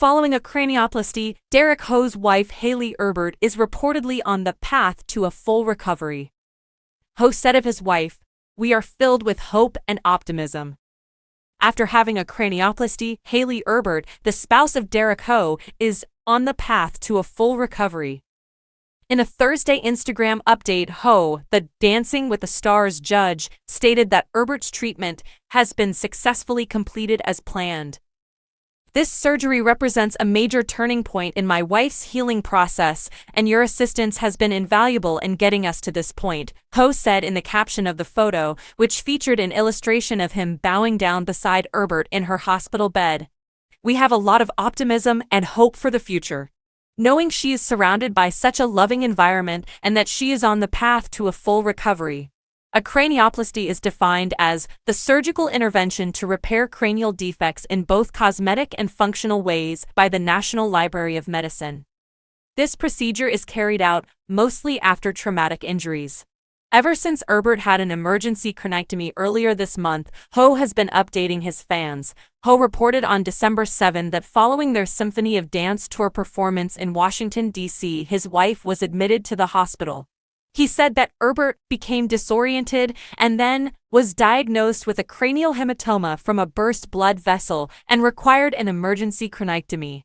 Following a cranioplasty, Hough's wife Hayley Erbert is reportedly on the path to a full recovery. Hough said of his wife, "We are filled with hope and optimism." After having a cranioplasty, Hayley Erbert, the spouse of Hough, is on the path to a full recovery. In a Thursday Instagram update, Hough, the Dancing with the Stars judge, stated that Erbert's treatment has been successfully completed as planned. "This surgery represents a major turning point in my wife's healing process, and your assistance has been invaluable in getting us to this point," Hough said in the caption of the photo, which featured an illustration of him bowing down beside Erbert in her hospital bed. "We have a lot of optimism and hope for the future. Knowing she is surrounded by such a loving environment and that she is on the path to a full recovery." A cranioplasty is defined as the surgical intervention to repair cranial defects in both cosmetic and functional ways by the National Library of Medicine. This procedure is carried out mostly after traumatic injuries. Ever since Erbert had an emergency craniectomy earlier this month, Hough has been updating his fans. Hough reported on December 7 that following their Symphony of Dance tour performance in Washington, D.C., his wife was admitted to the hospital. He said that Erbert became disoriented and then was diagnosed with a cranial hematoma from a burst blood vessel and required an emergency craniectomy.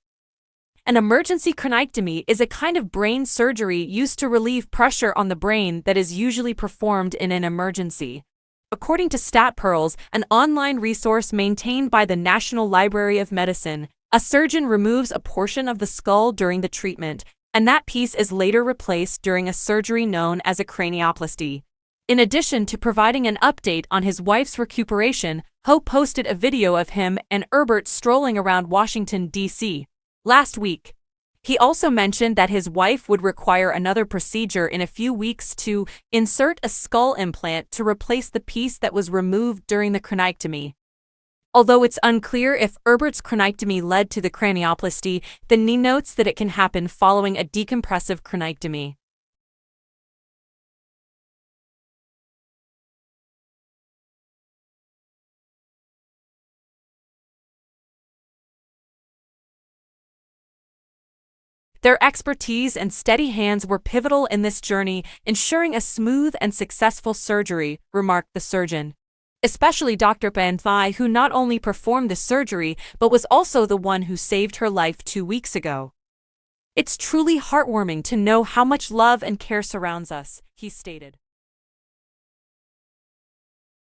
An emergency craniectomy is a kind of brain surgery used to relieve pressure on the brain that is usually performed in an emergency. According to StatPearls, an online resource maintained by the National Library of Medicine, a surgeon removes a portion of the skull during the treatment, and that piece is later replaced during a surgery known as a cranioplasty. In addition to providing an update on his wife's recuperation, Hough posted a video of him and Erbert strolling around Washington, D.C. last week. He also mentioned that his wife would require another procedure in a few weeks to insert a skull implant to replace the piece that was removed during the craniectomy. Although it's unclear if Erbert's craniectomy led to the cranioplasty, the NE notes that it can happen following a decompressive craniectomy. Their expertise and steady hands were pivotal in this journey, ensuring a smooth and successful surgery, remarked the surgeon. Especially Dr. Banthai, who not only performed the surgery but was also the one who saved her life 2 weeks ago. "It's truly heartwarming to know how much love and care surrounds us," he stated.